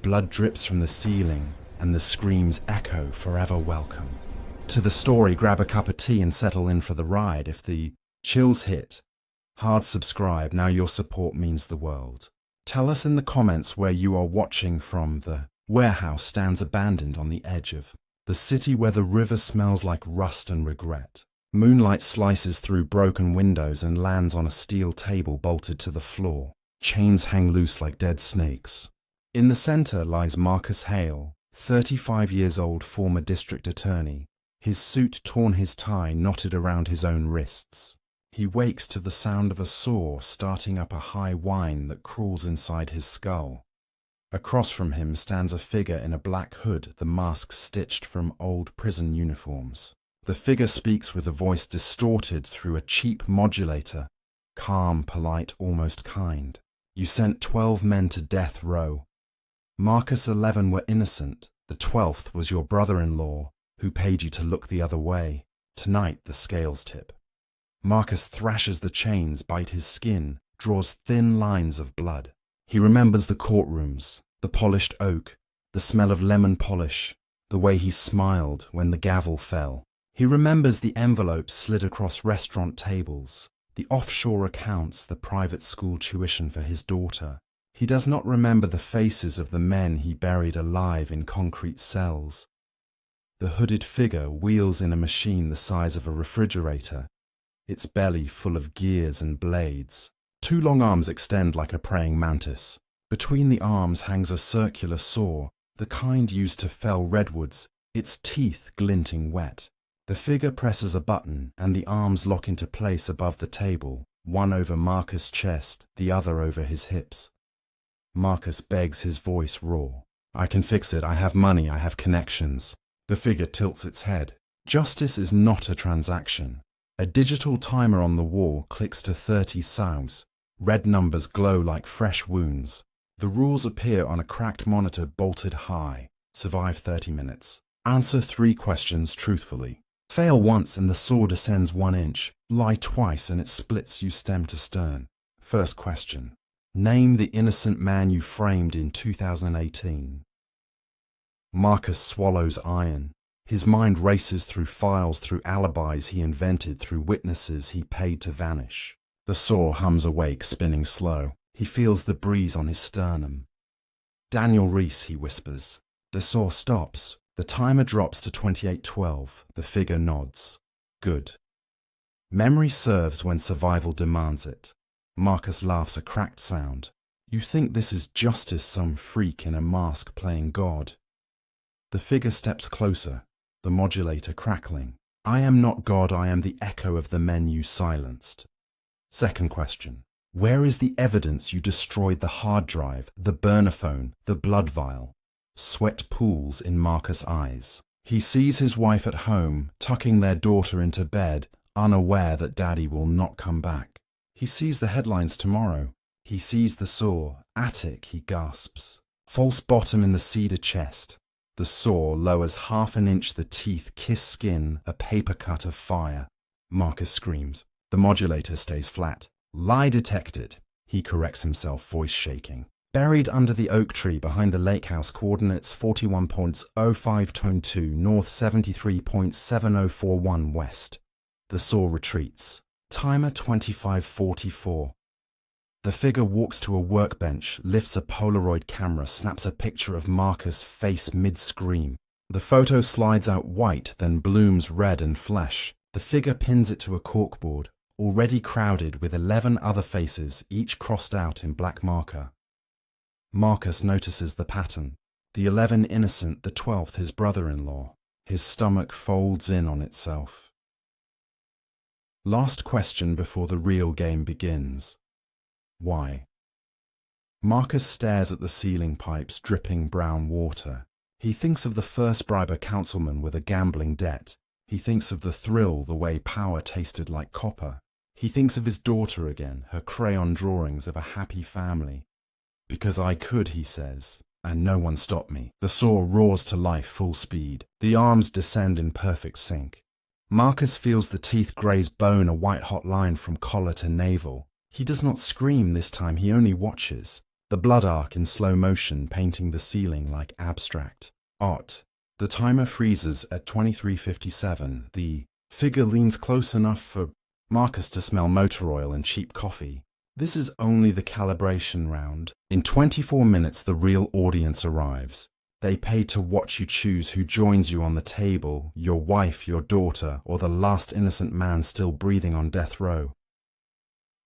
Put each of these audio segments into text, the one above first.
Blood drips from the ceiling, and the screams echo forever welcome. To the story, grab a cup of tea and settle in for the ride. If the chills hit, hard subscribe. Now your support means the world. Tell us in the comments where you are watching from. The warehouse stands abandoned on the edge of the city where the river smells like rust and regret. Moonlight slices through broken windows and lands on a steel table bolted to the floor. Chains hang loose like dead snakes. In the center lies Marcus Hale, 35 years old, former district attorney. His suit torn, his tie knotted around his own wrists. He wakes to the sound of a saw starting up a high whine that crawls inside his skull. Across from him stands a figure in a black hood, the mask stitched from old prison uniforms. The figure speaks with a voice distorted through a cheap modulator, calm, polite, almost kind. You sent 12 men to death row. Marcus, 11 were innocent. The 12th was your brother-in-law, who paid you to look the other way. Tonight the scales tip. Marcus thrashes the chains, bite his skin, draws thin lines of blood. He remembers the courtrooms, the polished oak, the smell of lemon polish, the way he smiled when the gavel fell. He remembers the envelopes slid across restaurant tables, the offshore accounts, the private school tuition for his daughter. He does not remember the faces of the men he buried alive in concrete cells. The hooded figure wheels in a machine the size of a refrigerator, its belly full of gears and blades. Two long arms extend like a praying mantis. Between the arms hangs a circular saw, the kind used to fell redwoods, its teeth glinting wet. The figure presses a button and the arms lock into place above the table, one over Marcus' chest, the other over his hips. Marcus begs, his voice raw. I can fix it, I have money, I have connections. The figure tilts its head. Justice is not a transaction. A digital timer on the wall clicks to 30 sounds. Red numbers glow like fresh wounds. The rules appear on a cracked monitor bolted high. Survive 30 minutes. Answer 3 questions truthfully. Fail once and the saw descends 1 inch. Lie twice and it splits you stem to stern. First question. Name the innocent man you framed in 2018. Marcus swallows iron. His mind races through files, through alibis he invented, through witnesses he paid to vanish. The saw hums awake, spinning slow. He feels the breeze on his sternum. Daniel Reese, he whispers. The saw stops. The timer drops to 28:12. The figure nods. Good. Memory serves when survival demands it. Marcus laughs, a cracked sound. You think this is justice, some freak in a mask playing God. The figure steps closer, the modulator crackling. I am not God, I am the echo of the men you silenced. Second question. Where is the evidence you destroyed the hard drive, the burner phone, the blood vial? Sweat pools in Marcus' eyes. He sees his wife at home, tucking their daughter into bed, unaware that daddy will not come back. He sees the headlines tomorrow. He sees the saw. Attic, he gasps. False bottom in the cedar chest. The saw lowers 1/2 inch, the teeth kiss skin, a paper cut of fire. Marcus screams. The modulator stays flat. Lie detected. He corrects himself, voice shaking. Buried under the oak tree behind the lake house, coordinates 41.0522 north, 73.7041 west. The saw retreats. Timer 25:44. The figure walks to a workbench, lifts a Polaroid camera, snaps a picture of Marcus' face mid-scream. The photo slides out white, then blooms red and flesh. The figure pins it to a corkboard, already crowded with 11 other faces, each crossed out in black marker. Marcus notices the pattern. The 11 innocent, the 12th his brother-in-law. His stomach folds in on itself. Last question before the real game begins. Why? Marcus stares at the ceiling pipes dripping brown water. He thinks of the first bribe, a councilman with a gambling debt. He thinks of the thrill, the way power tasted like copper. He thinks of his daughter again, her crayon drawings of a happy family. Because I could, he says, and no one stopped me. The saw roars to life full speed. The arms descend in perfect sync. Marcus feels the teeth graze bone, a white-hot line from collar to navel. He does not scream this time, he only watches. the blood arc in slow motion painting the ceiling like abstract art. The timer freezes at 23:57. The figure leans close enough for Marcus to smell motor oil and cheap coffee. This is only the calibration round. In 24 minutes, the real audience arrives. They pay to watch you choose who joins you on the table, your wife, your daughter, or the last innocent man still breathing on death row.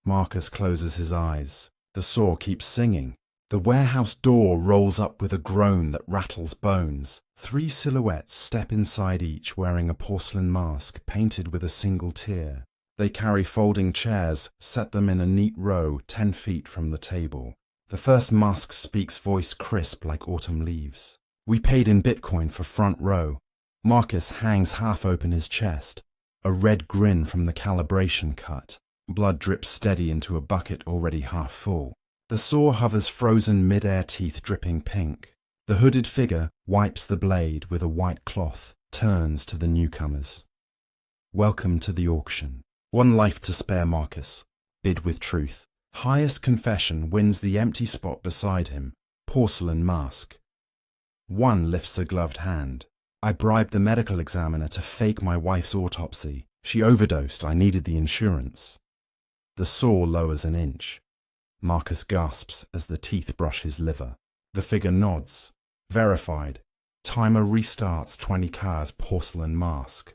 Marcus closes his eyes. The saw keeps singing. The warehouse door rolls up with a groan that rattles bones. 3 silhouettes step inside, each wearing a porcelain mask painted with a single tear. They carry folding chairs, set them in a neat row 10 feet from the table. The first mask speaks, voice crisp like autumn leaves. We paid in Bitcoin for front row. Marcus hangs half open his chest, a red grin from the calibration cut. Blood drips steady into a bucket already half full. The saw hovers frozen mid-air, teeth dripping pink. The hooded figure wipes the blade with a white cloth, turns to the newcomers. Welcome to the auction. 1 life to spare, Marcus. Bid with truth. Highest confession wins the empty spot beside him. Porcelain mask. 1 lifts a gloved hand. I bribed the medical examiner to fake my wife's autopsy. She overdosed. I needed the insurance. The saw lowers an inch. Marcus gasps as the teeth brush his liver. The figure nods. Verified. Timer restarts. 20 cars, porcelain mask.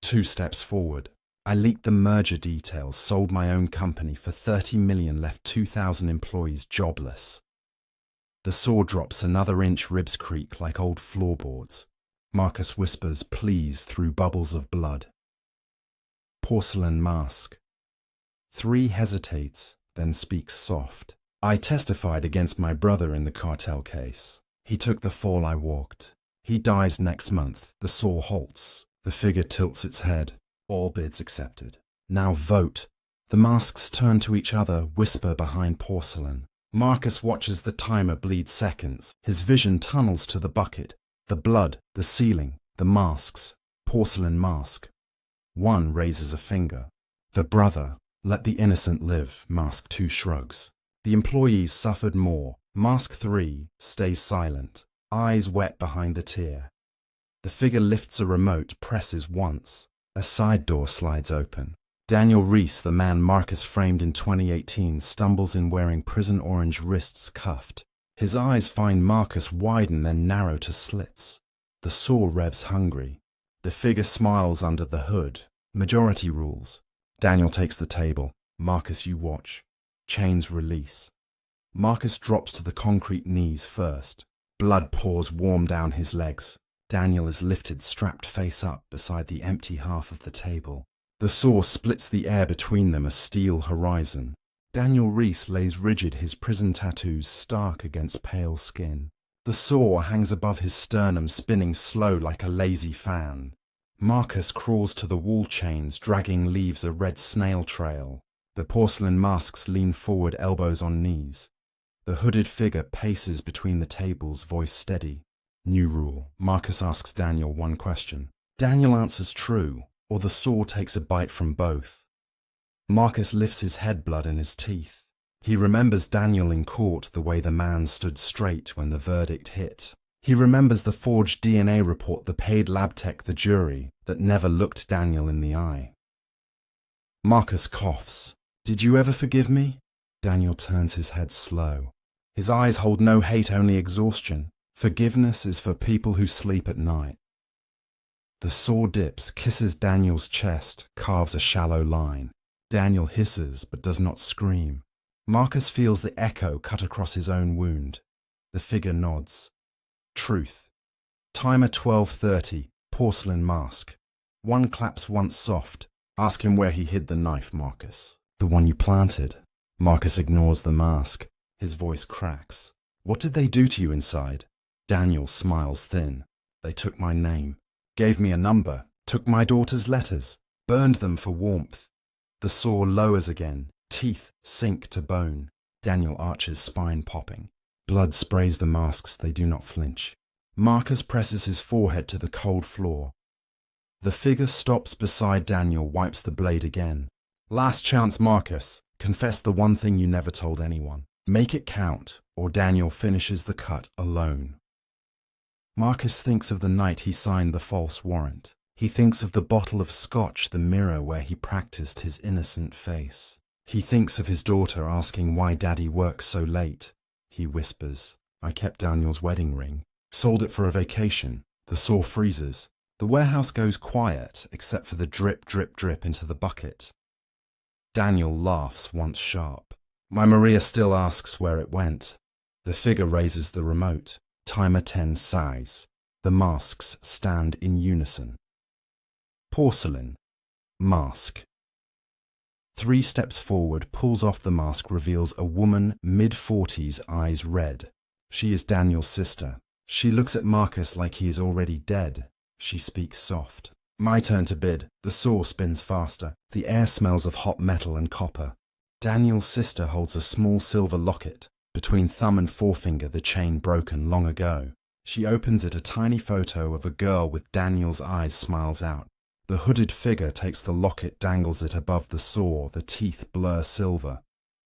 2 steps forward. I leaked the merger details, sold my own company for 30 million, left 2,000 employees jobless. The saw drops another inch, ribs creak like old floorboards. Marcus whispers please through bubbles of blood. Porcelain mask. 3 hesitates, then speaks soft. I testified against my brother in the cartel case. He took the fall I walked. He dies next month. The saw halts. The figure tilts its head. All bids accepted. Now vote. The masks turn to each other, whisper behind porcelain. Marcus watches the timer bleed seconds. His vision tunnels to the bucket. The blood, the ceiling, the masks. Porcelain mask. 1 raises a finger. The brother. Let the innocent live. Mask 2 shrugs. The employees suffered more. Mask 3 stays silent, eyes wet behind the tear. The figure lifts a remote, presses once. A side door slides open. Daniel Reese, the man Marcus framed in 2018, stumbles in wearing prison orange, wrists cuffed. His eyes find Marcus, widen then narrow to slits. The saw revs hungry. The figure smiles under the hood. Majority rules. Daniel takes the table. Marcus, you watch. Chains release. Marcus drops to the concrete knees first. Blood pours warm down his legs. Daniel is lifted, strapped face up beside the empty half of the table. The saw splits the air between them, a steel horizon. Daniel Reese lays rigid, his prison tattoos stark against pale skin. The saw hangs above his sternum, spinning slow like a lazy fan. Marcus crawls to the wall chains, dragging leaves a red snail trail. The porcelain masks lean forward, elbows on knees. The hooded figure paces between the tables, voice steady. New rule. Marcus asks Daniel 1 question. Daniel answers true, or the saw takes a bite from both. Marcus lifts his head, blood in his teeth. He remembers Daniel in court, the way the man stood straight when the verdict hit. He remembers the forged DNA report, the paid lab tech, the jury, that never looked Daniel in the eye. Marcus coughs. Did you ever forgive me? Daniel turns his head slow. His eyes hold no hate, only exhaustion. Forgiveness is for people who sleep at night. The saw dips, kisses Daniel's chest, carves a shallow line. Daniel hisses, but does not scream. Marcus feels the echo cut across his own wound. The figure nods. Truth. Timer 12:30, porcelain mask. 1 claps once soft. Ask him where he hid the knife, Marcus. The one you planted. Marcus ignores the mask. His voice cracks. What did they do to you inside? Daniel smiles thin. They took my name. Gave me a number. Took my daughter's letters. Burned them for warmth. The saw lowers again. Teeth sink to bone. Daniel arches, spine popping. Blood sprays the masks, they do not flinch. Marcus presses his forehead to the cold floor. The figure stops beside Daniel, wipes the blade again. Last chance, Marcus. Confess the one thing you never told anyone. Make it count. or Daniel finishes the cut alone. Marcus thinks of the night he signed the false warrant. He thinks of the bottle of scotch, the mirror where he practiced his innocent face. He thinks of his daughter asking why Daddy works so late. He whispers, "I kept Daniel's wedding ring. Sold it for a vacation." The saw freezes. The warehouse goes quiet, except for the drip, drip, drip into the bucket. Daniel laughs once sharp. My Maria still asks where it went. The figure raises the remote. Timer 10 sighs. The masks stand in unison. Porcelain. Mask. 3 steps forward, pulls off the mask, reveals a woman, mid-40s, eyes red. She is Daniel's sister. She looks at Marcus like he is already dead. She speaks soft. My turn to bid. The saw spins faster. The air smells of hot metal and copper. Daniel's sister holds a small silver locket. Between thumb and forefinger, the chain broken long ago. She opens it. A tiny photo of a girl with Daniel's eyes smiles out. The hooded figure takes the locket, dangles it above the saw. The teeth blur silver.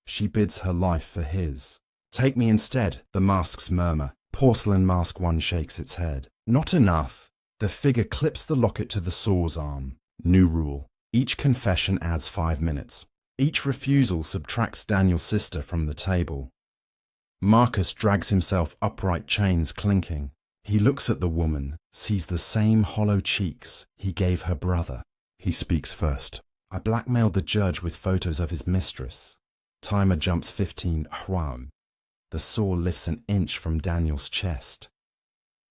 She bids her life for his. Take me instead, the masks murmur. Porcelain Mask 1 shakes its head. Not enough. The figure clips the locket to the saw's arm. New rule. Each confession adds 5 minutes. Each refusal subtracts Daniel's sister from the table. Marcus drags himself upright, chains clinking. He looks at the woman, sees the same hollow cheeks he gave her brother. He speaks first. I blackmailed the judge with photos of his mistress. Timer jumps 15. Hwam. The saw lifts an inch from Daniel's chest.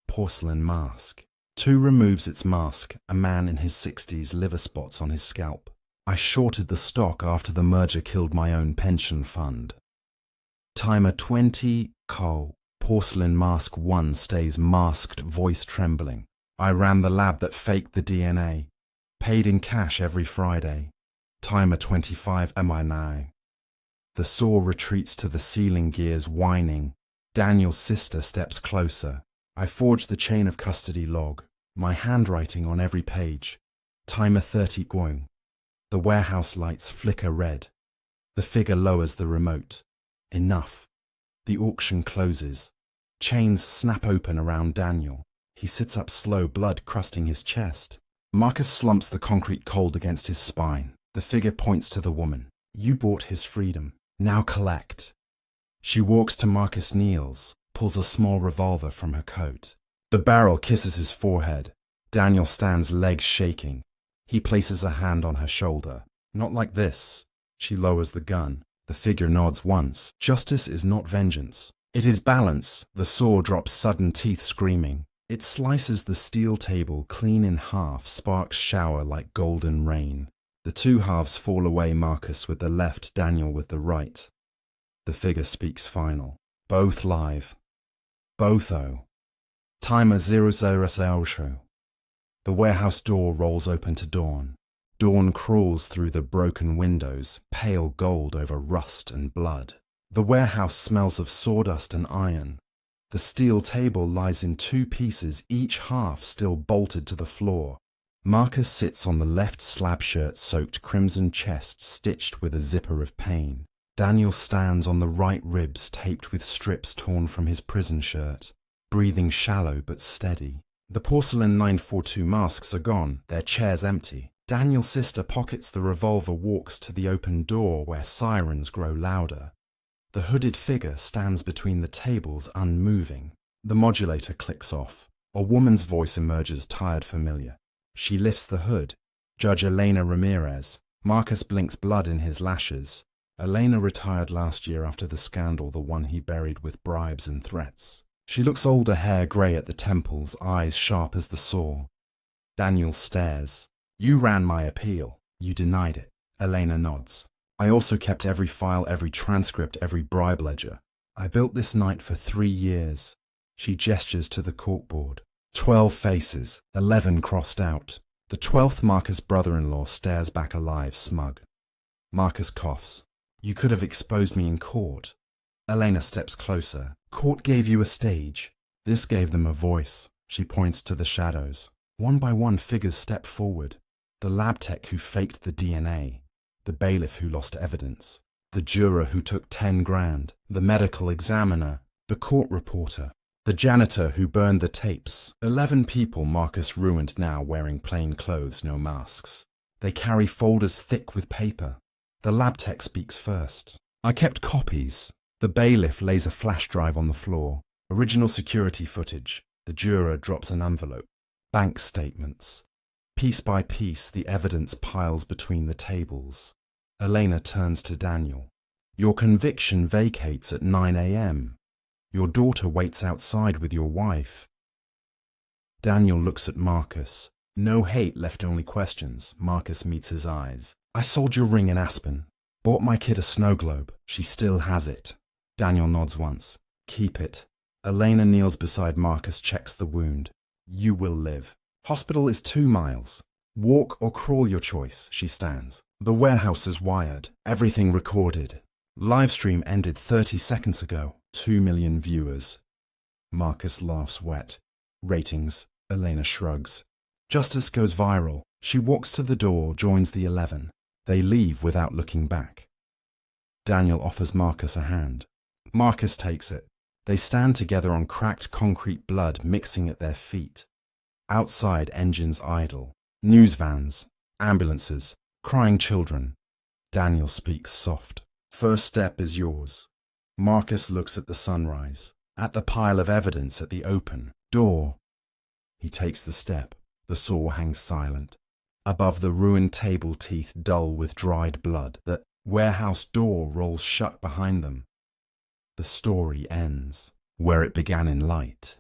Porcelain Mask. 2 removes its mask. A man in his 60s, liver spots on his scalp. I shorted the stock after the merger killed my own pension fund. Timer 20. Coal. Porcelain Mask 1 stays masked, voice trembling. I ran the lab that faked the DNA. Paid in cash every Friday. Timer 25. Am I now? The saw retreats to the ceiling, gears whining. Daniel's sister steps closer. I forged the chain of custody log. My handwriting on every page. Timer 30. Gwong. The warehouse lights flicker red. The figure lowers the remote. Enough. The auction closes. Chains snap open around Daniel. He sits up slow, blood crusting his chest. Marcus slumps the concrete cold against his spine. The figure points to the woman. You bought his freedom. Now collect. She walks to Marcus, kneels, pulls a small revolver from her coat. The barrel kisses his forehead. Daniel stands, legs shaking. He places a hand on her shoulder. Not like this. She lowers the gun. The figure nods once. Justice is not vengeance. It is balance. The saw drops, sudden teeth screaming. It slices the steel table clean in half. Sparks shower like golden rain. The 2 halves fall away, Marcus with the left, Daniel with the right. The figure speaks final. Both live. Both owe. Timer 00. The warehouse door rolls open to dawn. Dawn crawls through the broken windows, pale gold over rust and blood. The warehouse smells of sawdust and iron. The steel table lies in 2 pieces, each half still bolted to the floor. Marcus sits on the left, slab shirt soaked, crimson chest stitched with a zipper of pain. Daniel stands on the right, ribs taped with strips torn from his prison shirt, breathing shallow but steady. The porcelain 942 masks are gone, their chairs empty. Daniel's sister pockets the revolver, walks to the open door where sirens grow louder. The hooded figure stands between the tables, unmoving. The modulator clicks off. A woman's voice emerges, tired, familiar. She lifts the hood. Judge Elena Ramirez. Marcus blinks, blood in his lashes. Elena retired last year after the scandal, the one he buried with bribes and threats. She looks older, hair grey at the temples, eyes sharp as the saw. Daniel stares. You ran my appeal. You denied it. Elena nods. I also kept every file, every transcript, every bribe ledger. I built this night for 3 years. She gestures to the corkboard. 12 faces, 11 crossed out. The 12th, Marcus' brother-in-law, stares back alive, smug. Marcus coughs. You could have exposed me in court. Elena steps closer. Court gave you a stage. This gave them a voice. She points to the shadows. One by one, figures step forward. The lab tech who faked the DNA. The bailiff who lost evidence. The juror who took 10 grand. The medical examiner. The court reporter. The janitor who burned the tapes. 11 people Marcus ruined now wearing plain clothes, no masks. They carry folders thick with paper. The lab tech speaks first. I kept copies. The bailiff lays a flash drive on the floor. Original security footage. The juror drops an envelope. Bank statements. Piece by piece, the evidence piles between the tables. Elena turns to Daniel. Your conviction vacates at 9 a.m. Your daughter waits outside with your wife. Daniel looks at Marcus. No hate, left only questions. Marcus meets his eyes. I sold your ring in Aspen. Bought my kid a snow globe. She still has it. Daniel nods once. Keep it. Elena kneels beside Marcus, checks the wound. You will live. Hospital is 2 miles. Walk or crawl, your choice. She stands. The warehouse is wired. Everything recorded. Livestream ended 30 seconds ago. 2 million viewers. Marcus laughs wet. Ratings. Elena shrugs. Justice goes viral. She walks to the door, joins the 11. They leave without looking back. Daniel offers Marcus a hand. Marcus takes it. They stand together on cracked concrete, blood mixing at their feet. Outside, engines idle. News vans. Ambulances. Crying children. Daniel speaks soft. First step is yours. Marcus looks at the sunrise, at the pile of evidence at the open door. He takes the step. The saw hangs silent. Above the ruined table teeth dull with dried blood, the warehouse door rolls shut behind them. The story ends where it began in light.